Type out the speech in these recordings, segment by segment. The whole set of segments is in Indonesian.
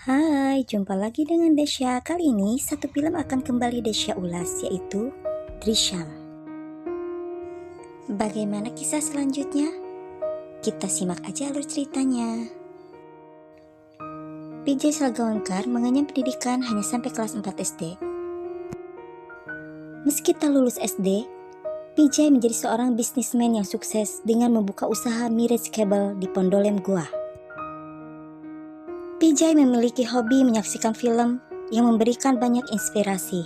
Hai, jumpa lagi dengan Desya. Kali ini satu film akan kembali Desya ulas, yaitu Drishyam. Bagaimana kisah selanjutnya? Kita simak aja alur ceritanya. Vijay Salgaonkar mengenyam pendidikan hanya sampai kelas 4 SD. Meski tak lulus SD, Vijay menjadi seorang bisnismen yang sukses dengan membuka usaha Mirage Cable di Pondolem, Goa. Vijay memiliki hobi menyaksikan film yang memberikan banyak inspirasi.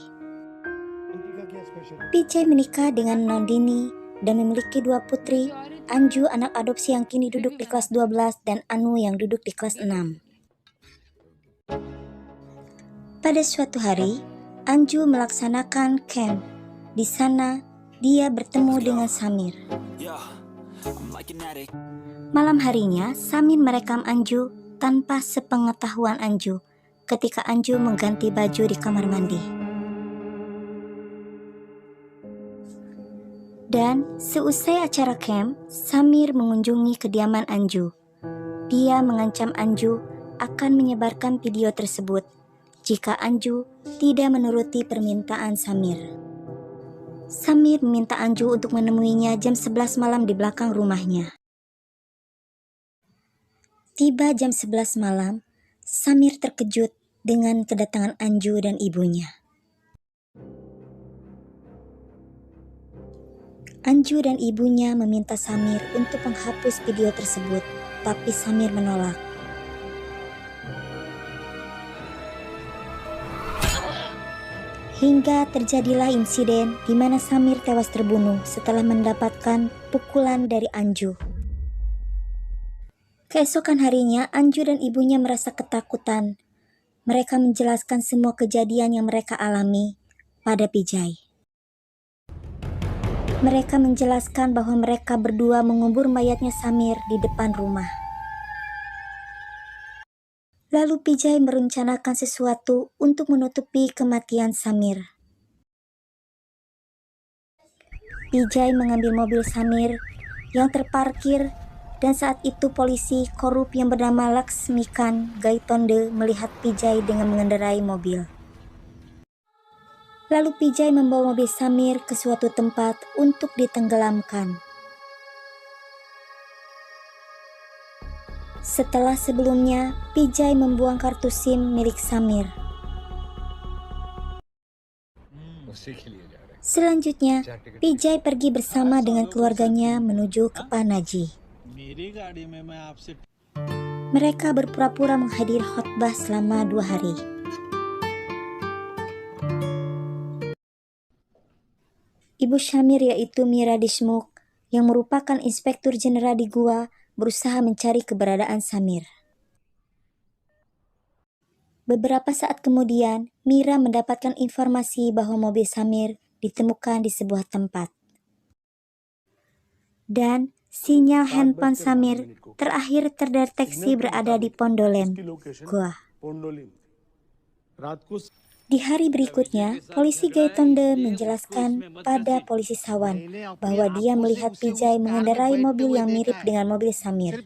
Vijay menikah dengan Nandini dan memiliki dua putri, Anju anak adopsi yang kini duduk di kelas 12 dan Anu yang duduk di kelas 6. Pada suatu hari, Anju melaksanakan camp. Di sana, dia bertemu dengan Samir. Malam harinya, Samir merekam Anju tanpa sepengetahuan Anju ketika Anju mengganti baju di kamar mandi. Dan seusai acara camp, Samir mengunjungi kediaman Anju. Dia mengancam Anju akan menyebarkan video tersebut jika Anju tidak menuruti permintaan Samir. Samir meminta Anju untuk menemuinya jam 11 malam di belakang rumahnya. Tiba jam 11 malam, Samir terkejut dengan kedatangan Anju dan ibunya. Anju dan ibunya meminta Samir untuk menghapus video tersebut, tapi Samir menolak. Hingga terjadilah insiden di mana Samir tewas terbunuh setelah mendapatkan pukulan dari Anju. Keesokan harinya, Anju dan ibunya merasa ketakutan. Mereka menjelaskan semua kejadian yang mereka alami pada Vijay. Mereka menjelaskan bahwa mereka berdua mengubur mayatnya Samir di depan rumah. Lalu Vijay merencanakan sesuatu untuk menutupi kematian Samir. Vijay mengambil mobil Samir yang terparkir. Dan saat itu polisi korup yang bernama Laksmikan Gaitonde melihat Vijay dengan mengendarai mobil. Lalu Vijay membawa mobil Samir ke suatu tempat untuk ditenggelamkan. Setelah sebelumnya, Vijay membuang kartu SIM milik Samir. Selanjutnya, Vijay pergi bersama dengan keluarganya menuju ke Panaji. Mereka berpura-pura menghadiri khotbah selama 2 hari. Ibu Samir yaitu Mira Deshmukh yang merupakan inspektur jeneral di Goa berusaha mencari keberadaan Samir. Beberapa saat kemudian, Mira mendapatkan informasi bahwa mobil Samir ditemukan di sebuah tempat. Dan sinyal handphone Samir terakhir terdeteksi berada di Pondolem, Goa. Di hari berikutnya, polisi Gaitonde menjelaskan pada polisi Sawan bahwa dia melihat Vijay mengendarai mobil yang mirip dengan mobil Samir.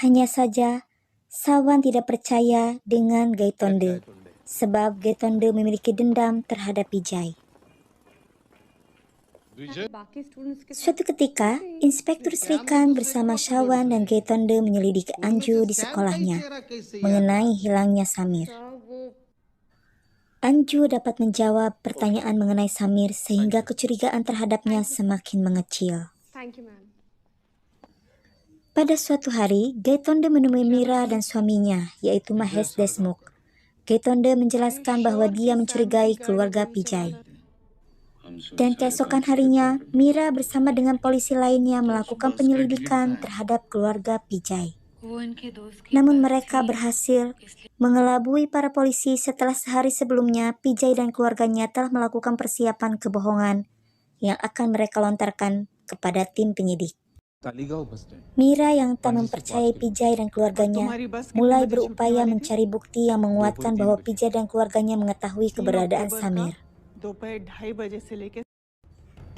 Hanya saja, Sawan tidak percaya dengan Gaitonde, sebab Gaitonde memiliki dendam terhadap Vijay. Suatu ketika, Inspektur Srikan bersama Sawan dan Gaitonde menyelidiki Anju di sekolahnya mengenai hilangnya Samir. Anju dapat menjawab pertanyaan mengenai Samir sehingga kecurigaan terhadapnya semakin mengecil. Pada suatu hari, Gaitonde menemui Mira dan suaminya, yaitu Mahesh Deshmukh. Gaitonde menjelaskan bahwa dia mencurigai keluarga Vijay. Dan keesokan harinya, Mira bersama dengan polisi lainnya melakukan penyelidikan terhadap keluarga Vijay. Namun mereka berhasil mengelabui para polisi setelah sehari sebelumnya Vijay dan keluarganya telah melakukan persiapan kebohongan yang akan mereka lontarkan kepada tim penyidik. Mira yang tak mempercayai Vijay dan keluarganya mulai berupaya mencari bukti yang menguatkan bahwa Vijay dan keluarganya mengetahui keberadaan Samir.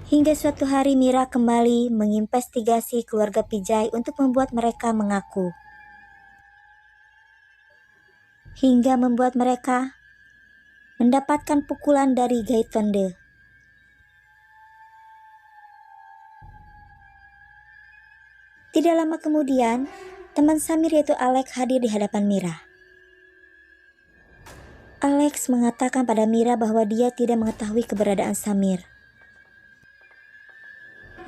Hingga suatu hari Mira kembali menginvestigasi keluarga Vijay untuk membuat mereka mengaku. hingga membuat mereka mendapatkan pukulan dari Gaitonde. Tidak lama kemudian, teman Samir yaitu Alex hadir di hadapan Mira. Alex mengatakan pada Mira bahwa dia tidak mengetahui keberadaan Samir.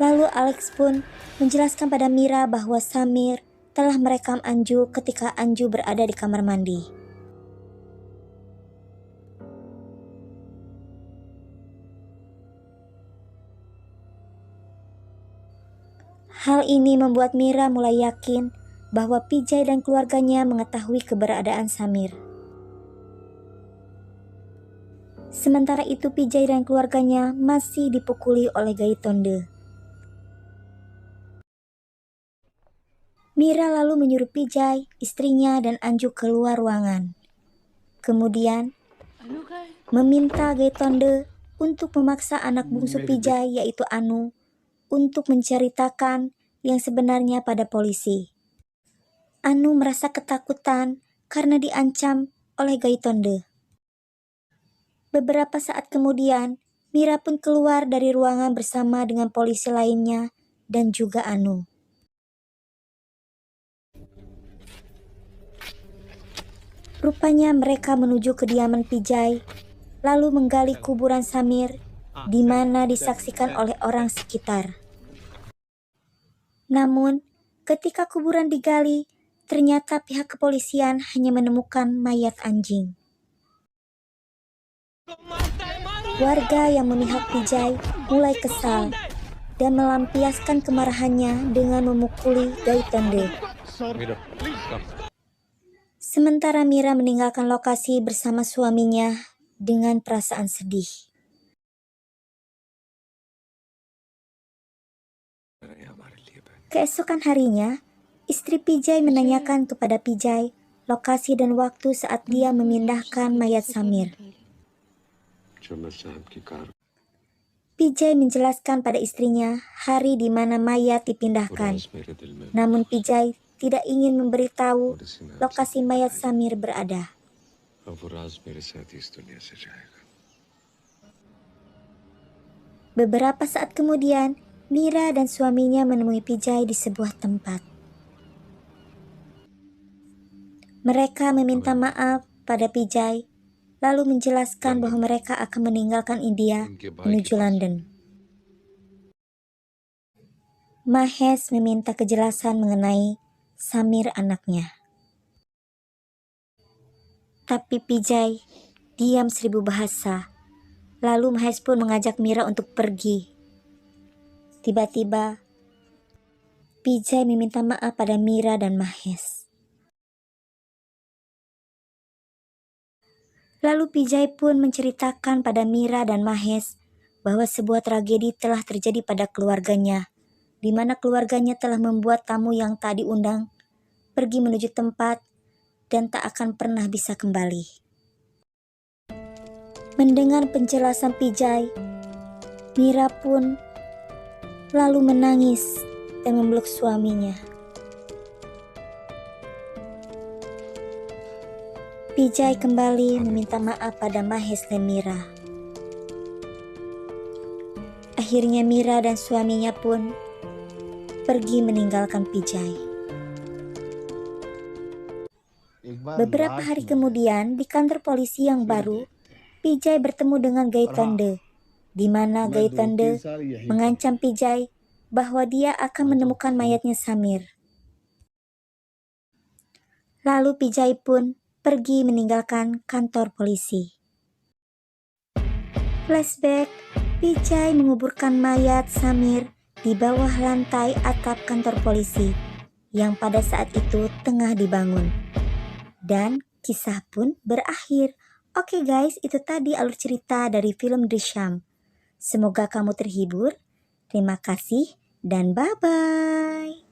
Lalu Alex pun menjelaskan pada Mira bahwa Samir telah merekam Anju ketika Anju berada di kamar mandi. Hal ini membuat Mira mulai yakin bahwa Pijay dan keluarganya mengetahui keberadaan Samir. Sementara itu Pijay dan keluarganya masih dipukuli oleh Gaitonde. Mira lalu menyuruh Pijay, istrinya dan Anju keluar ruangan. Kemudian meminta Gaitonde untuk memaksa anak bungsu Pijay yaitu Anu untuk menceritakan yang sebenarnya pada polisi. Anu merasa ketakutan karena diancam oleh Gaitonde. Beberapa saat kemudian, Mira pun keluar dari ruangan bersama dengan polisi lainnya dan juga Anu. Rupanya mereka menuju kediaman Pijay, lalu menggali kuburan Samir, di mana disaksikan oleh orang sekitar. Namun, ketika kuburan digali, ternyata pihak kepolisian hanya menemukan mayat anjing. Warga yang memihak Pijay mulai kesal dan melampiaskan kemarahannya dengan memukuli Gaitonde. Sementara Mira meninggalkan lokasi bersama suaminya dengan perasaan sedih. Keesokan harinya, istri Pijay menanyakan kepada Pijay lokasi dan waktu saat dia memindahkan mayat Samir. Pijay menjelaskan pada istrinya hari di mana mayat dipindahkan. Namun Pijay tidak ingin memberitahu lokasi mayat Samir berada. Beberapa saat kemudian, Mira dan suaminya menemui Pijay di sebuah tempat. Mereka meminta maaf pada Pijay, lalu menjelaskan bahwa mereka akan meninggalkan India menuju London. Mahesh meminta kejelasan mengenai Samir anaknya. Tapi Pijay diam 1000 bahasa. Lalu Mahesh pun mengajak Mira untuk pergi. Tiba-tiba, Pijay meminta maaf pada Mira dan Mahesh. Lalu Pijay pun menceritakan pada Mira dan Mahesh bahwa sebuah tragedi telah terjadi pada keluarganya, di mana keluarganya telah membuat tamu yang tak diundang pergi menuju tempat dan tak akan pernah bisa kembali. Mendengar penjelasan Pijay, Mira pun lalu menangis dan memeluk suaminya. Pijay kembali meminta maaf pada Mahesh dan Mira. Akhirnya Mira dan suaminya pun pergi meninggalkan Pijay. Beberapa hari kemudian di kantor polisi yang baru, Pijay bertemu dengan Gaitonde, di mana Gaitonde mengancam Pijay bahwa dia akan menemukan mayatnya Samir. Lalu Pijay pun pergi meninggalkan kantor polisi. Flashback, Pijay menguburkan mayat Samir di bawah lantai atap kantor polisi yang pada saat itu tengah dibangun. Dan kisah pun berakhir. Oke guys, itu tadi alur cerita dari film Drishyam. Semoga kamu terhibur. Terima kasih dan bye-bye.